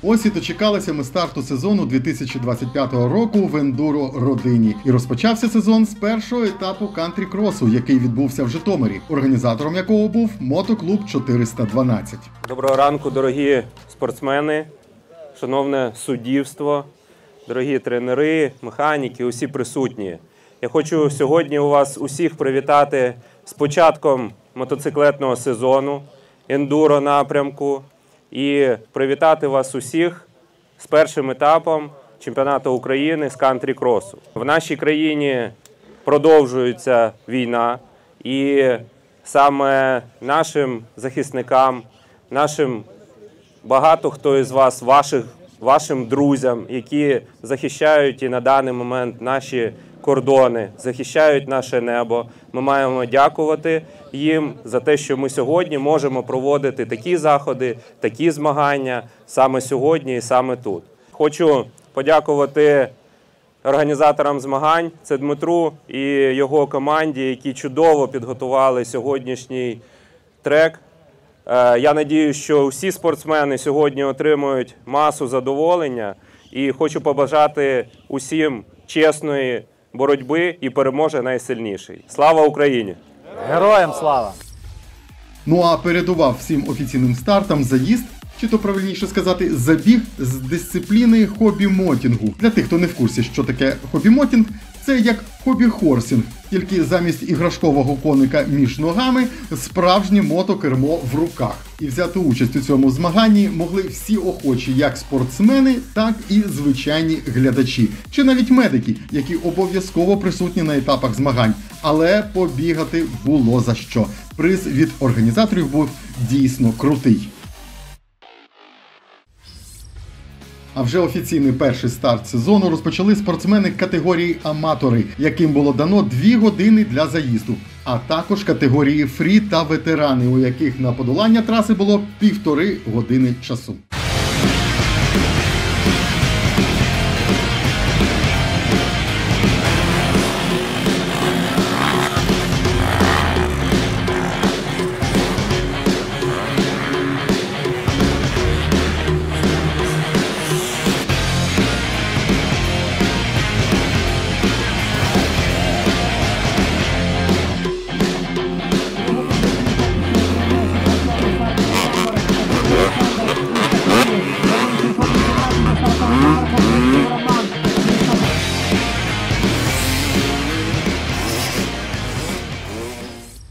Ось і дочекалися ми старту сезону 2025 року в ендуро родині. І розпочався сезон з першого етапу кантрі-кросу, який відбувся в Житомирі, організатором якого був мотоклуб 412. Доброго ранку, дорогі спортсмени, шановне суддівство, дорогі тренери, механіки, усі присутні. Я хочу сьогодні у вас усіх привітати з початком мотоциклетного сезону, ендуро напрямку, і привітати вас усіх з першим етапом чемпіонату України з кантрі-кросу. В нашій країні продовжується війна, і саме нашим захисникам, нашим багато хто із вас, вашим друзям, які захищають і на даний момент наші кордони, захищають наше небо. Ми маємо дякувати їм за те, що ми сьогодні можемо проводити такі заходи, такі змагання саме сьогодні і саме тут. Хочу подякувати організаторам змагань, це Дмитру і його команді, які чудово підготували сьогоднішній трек. Я сподіваюся, що всі спортсмени сьогодні отримують масу задоволення, і хочу побажати усім чесної боротьби і переможе найсильніший. Слава Україні! Героям слава! Ну а передував всім офіційним стартам заїзд, чи то правильніше сказати, забіг з дисципліни хобі-мотінгу. Для тих, хто не в курсі, що таке хобі-мотінг, це як хобі-хорсінг, тільки замість іграшкового коника між ногами справжнє мотокермо в руках. І взяти участь у цьому змаганні могли всі охочі, як спортсмени, так і звичайні глядачі. Чи навіть медики, які обов'язково присутні на етапах змагань. Але побігати було за що. Приз від організаторів був дійсно крутий. А вже офіційний перший старт сезону розпочали спортсмени категорії аматори, яким було дано 2 години для заїзду, а також категорії фрі та ветерани, у яких на подолання траси було 1,5 години часу.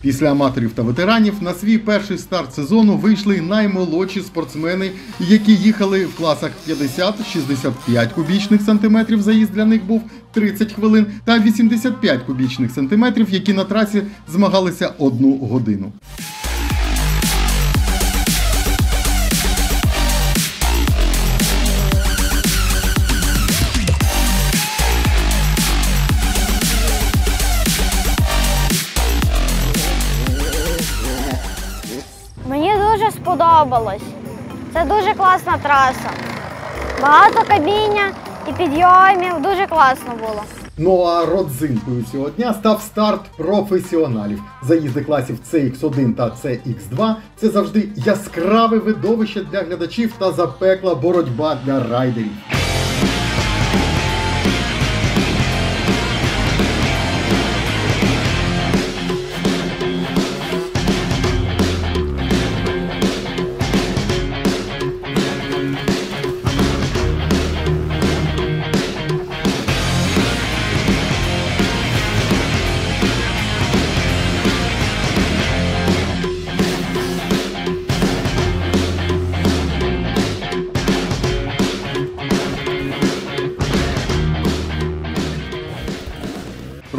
Після аматорів та ветеранів на свій перший старт сезону вийшли наймолодші спортсмени, які їхали в класах 50-65 кубічних сантиметрів, заїзд для них був 30 хвилин, та 85 кубічних сантиметрів, які на трасі змагалися 1 годину. Мені дуже сподобалось. Це дуже класна траса. Багато каміння і підйомів. Дуже класно було. Ну а родзинкою цього дня став старт професіоналів. Заїзди класів CX1 та CX2 – це завжди яскраве видовище для глядачів та запекла боротьба для райдерів.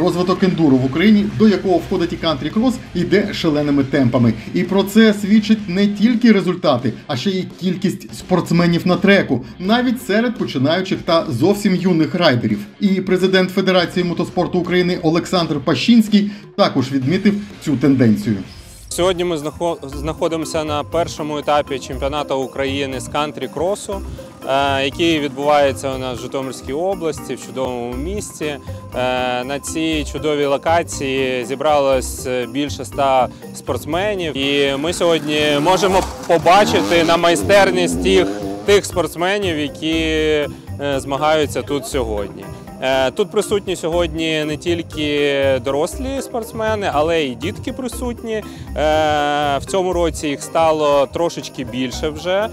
розвиток ендуро в Україні, до якого входить і кантрі-крос, йде шаленими темпами. І про це свідчать не тільки результати, а ще й кількість спортсменів на треку, навіть серед починаючих та зовсім юних райдерів. І президент Федерації мотоспорту України Олександр Пащинський також відмітив цю тенденцію. Сьогодні ми знаходимося на першому етапі чемпіонату України з кантрі-кросу, який відбувається у нас в Житомирській області, в чудовому місті. На цій чудовій локації зібралось більше 100 спортсменів. І ми сьогодні можемо побачити на майстерність тих спортсменів, які змагаються тут сьогодні. Тут присутні сьогодні не тільки дорослі спортсмени, але й дітки присутні. В цьому році їх стало трошечки більше вже,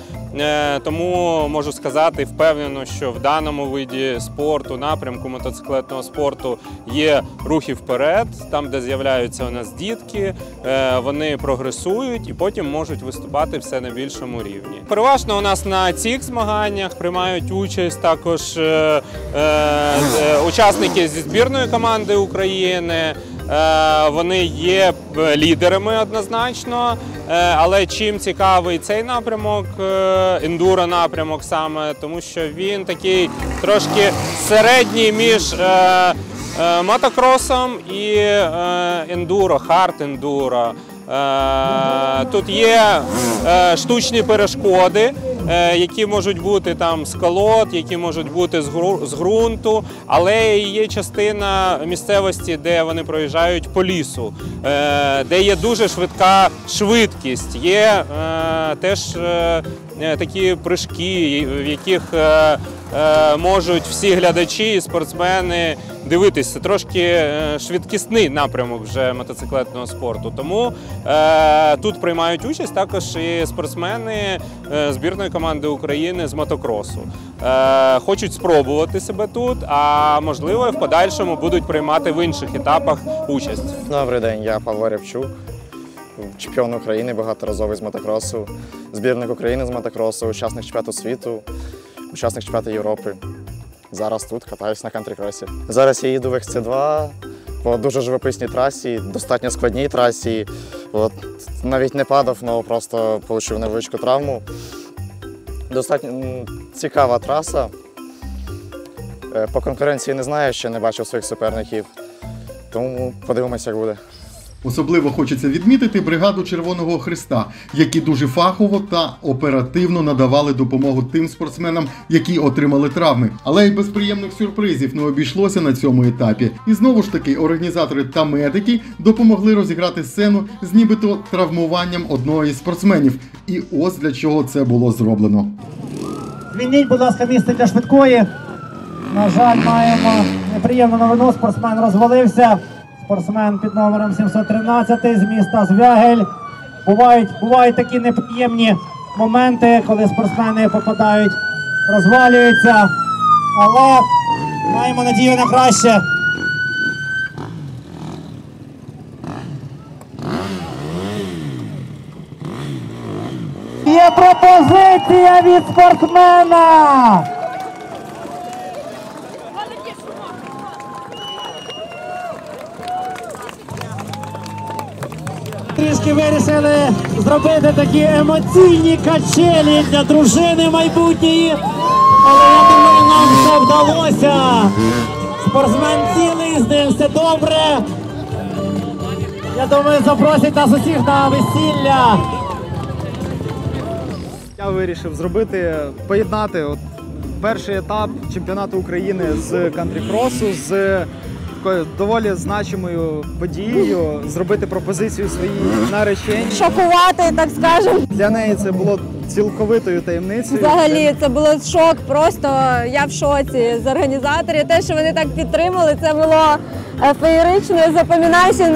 тому можу сказати впевнено, що в даному виді спорту, напрямку мотоциклетного спорту є рухи вперед, там де з'являються у нас дітки, вони прогресують і потім можуть виступати все на більшому рівні. Переважно у нас на цих змаганнях приймають участь також учасники зі збірної команди України. Вони є лідерами однозначно, але чим цікавий цей напрямок, ендуро напрямок саме, тому що він такий трошки середній між мотокросом і ендуро, хард-ендуро. Тут є штучні перешкоди, які можуть бути там з колод, які можуть бути з ґрунту, але є частина місцевості, де вони проїжджають по лісу, де є дуже швидка швидкість. Є теж такі прыжки, в яких можуть всі глядачі і спортсмени дивитися. Трошки швидкісний напрямок вже мотоциклетного спорту. Тому тут приймають участь також і спортсмени збірної команди України з мотокросу. Хочуть спробувати себе тут, а можливо і в подальшому будуть приймати в інших етапах участь. Добрий день, я Павло Рябчук, чемпіон України, багаторазовий з мотокросу, збірник України з мотокросу, учасник чемпіонату світу, учасник чемпіонату Європи. Зараз тут катаюсь на кантрі-кросі. Зараз я їду в XC2 по дуже живописній трасі, достатньо складній трасі. Навіть не падав, але просто отримав невеличку травму. Достатньо цікава траса. По конкуренції не знаю, ще не бачив своїх суперників, тому подивимося, як буде. Особливо хочеться відмітити бригаду Червоного Хреста, які дуже фахово та оперативно надавали допомогу тим спортсменам, які отримали травми. Але й без приємних сюрпризів не обійшлося на цьому етапі. І знову ж таки організатори та медики допомогли розіграти сцену з нібито травмуванням одного із спортсменів. І ось для чого це було зроблено. Звільніть, будь ласка, місце для швидкої. На жаль, маємо неприємну новину, спортсмен розвалився. Спортсмен під номером 713 з міста Звягель. Бувають такі неприємні моменти, коли спортсмени попадають, розвалюються, але маємо надію на краще. Є пропозиція від спортсмена! Трішки вирішили зробити такі емоційні качелі для дружини майбутньої, але я думаю, нам все вдалося. Спортсмен цілий, з ним все добре. Я думаю, запросять нас усіх на весілля. Я вирішив поєднати перший етап чемпіонату України з кантрі-кросу з такою доволі значимою подією, зробити пропозицію своїй нареченій. Шокувати, так скажемо. Для неї це було цілковитою таємницею. Взагалі, це було шок, просто я в шоці з організаторів. Те, що вони так підтримали, це було феєрично, запам'ятаюче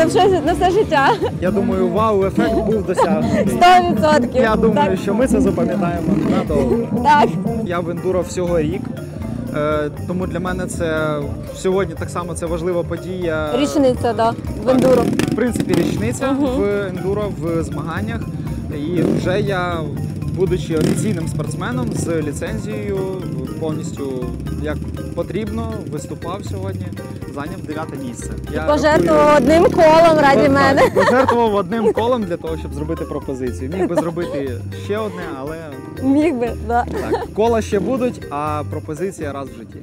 на все життя. Я думаю, вау-ефект був досягнений. 100%. Я думаю, так. що ми це запам'ятаємо надовго. Так. Я в ендуро всього рік. Тому для мене це сьогодні так само це важлива подія. Річниця, да, в ендуро. В принципі, річниця в ендуро, в змаганнях. І вже я будучи офіційним спортсменом з ліцензією, повністю як потрібно, виступав сьогодні, зайняв 9-те місце. Пожертвував одним колом раді мене. Пожертвував одним колом для того, щоб зробити пропозицію. Міг би зробити ще одне, але Міг би, да. так, кола ще будуть, а пропозиція раз в житті.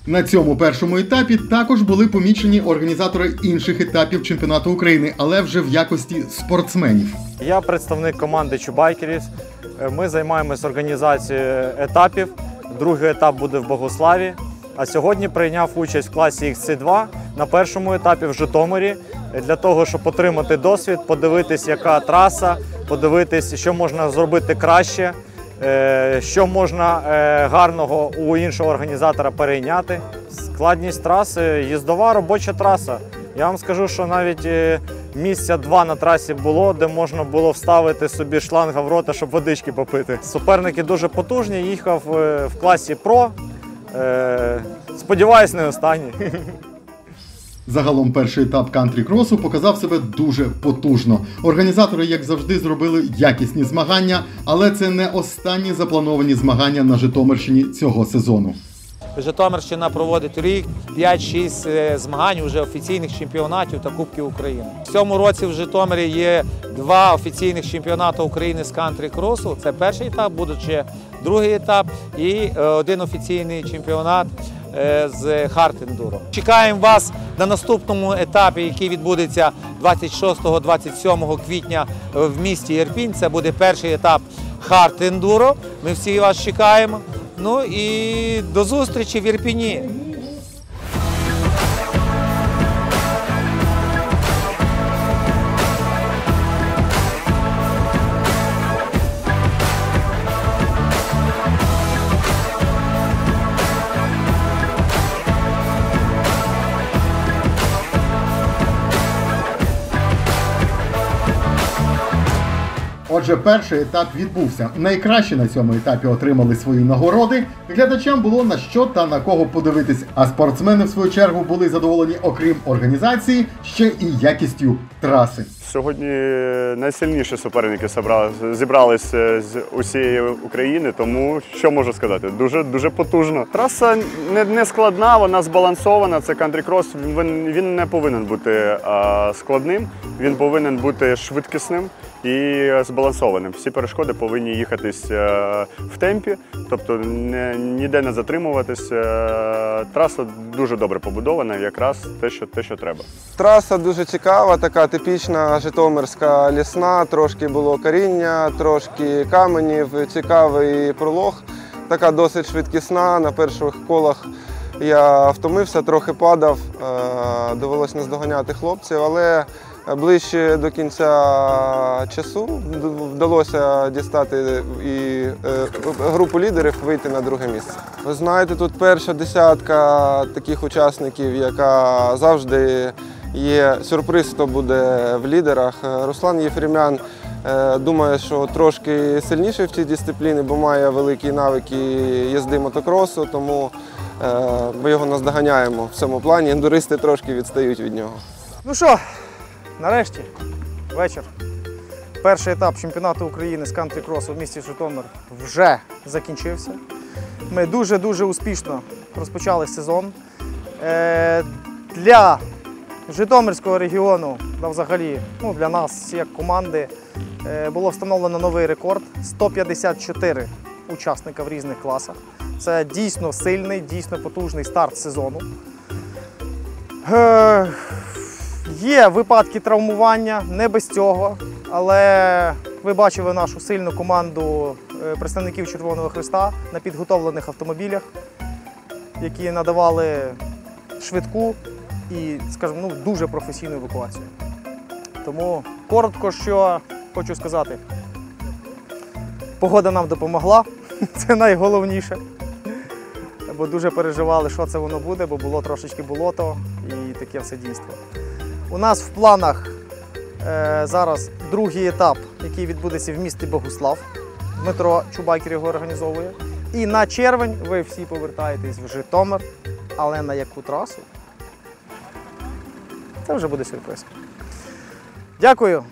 На цьому першому етапі також були помічені організатори інших етапів чемпіонату України, але вже в якості спортсменів. Я представник команди Чубайкерів. Ми займаємось організацією етапів. Другий етап буде в Богославі. А сьогодні прийняв участь в класі XC2 на першому етапі в Житомирі для того, щоб отримати досвід, подивитись, яка траса, подивитись, що можна зробити краще, що можна гарного у іншого організатора перейняти. Складність траси – їздова робоча траса. Я вам скажу, що навіть місця 2 на трасі було, де можна було вставити собі шланга в рота, щоб водички попити. Суперники дуже потужні, їхав в класі Про. Сподіваюсь, не останній. Загалом перший етап кантрі-кросу показав себе дуже потужно. Організатори, як завжди, зробили якісні змагання, але це не останні заплановані змагання на Житомирщині цього сезону. Житомирщина проводить рік 5-6 змагань уже офіційних чемпіонатів та Кубків України. В цьому році в Житомирі є 2 офіційних чемпіонати України з кантрі-кросу. Це перший етап, буде ще другий етап і 1 офіційний чемпіонат з хард-ендуро. Чекаємо вас на наступному етапі, який відбудеться 26-27 квітня в місті Ірпінь. Це буде перший етап хард-ендуро. Ми всі вас чекаємо. Ну і до зустрічі в Ірпіні. Отже, перший етап відбувся. Найкращі на цьому етапі отримали свої нагороди. Глядачам було на що та на кого подивитись. А спортсмени, в свою чергу, були задоволені, окрім організації, ще і якістю траси. Сьогодні найсильніші суперники зібралися з усієї України, тому що можу сказати, дуже потужно. Траса не складна, вона збалансована. Це кантрі-крос, він не повинен бути складним, він повинен бути швидкісним і збалансованим. Всі перешкоди повинні їхатись в темпі, тобто ніде не затримуватись. Траса дуже добре побудована, якраз те, що треба. Траса дуже цікава, така типічна житомирська лісна, трошки було коріння, трошки каменів, цікавий пролог, така досить швидкісна. На перших колах я втомився, трохи падав, довелося наздоганяти хлопців, але ближче до кінця часу вдалося дістати і групу лідерів вийти на друге місце. Ви знаєте, тут перша десятка таких учасників, яка завжди є сюрприз, хто буде в лідерах. Руслан Єфремян, думаю, що трошки сильніший в цій дисципліні, бо має великі навики їзди мотокросу, тому ми його наздоганяємо в цьому плані. Ендуристи трошки відстають від нього. Ну що, нарешті, вечір. Перший етап чемпіонату України з кантрі-кросу в місті Житомир вже закінчився. Ми дуже успішно розпочали сезон. Для Житомирського регіону, та взагалі для нас, як команди, було встановлено новий рекорд – 154 учасника в різних класах. Це дійсно сильний, дійсно потужний старт сезону. Є випадки травмування, не без цього, але ви бачили нашу сильну команду представників Червоного Хреста на підготовлених автомобілях, які надавали швидку і, скажімо, дуже професійну евакуацію. Тому коротко, що хочу сказати, погода нам допомогла, це найголовніше, бо дуже переживали, що це воно буде, бо було трошечки болото і таке все дійство. У нас в планах зараз другий етап, який відбудеться в місті Богуслав. Дмитро Чубайкер його організовує. І на червень ви всі повертаєтесь в Житомир, але на яку трасу? Це вже буде сюрприз. Дякую.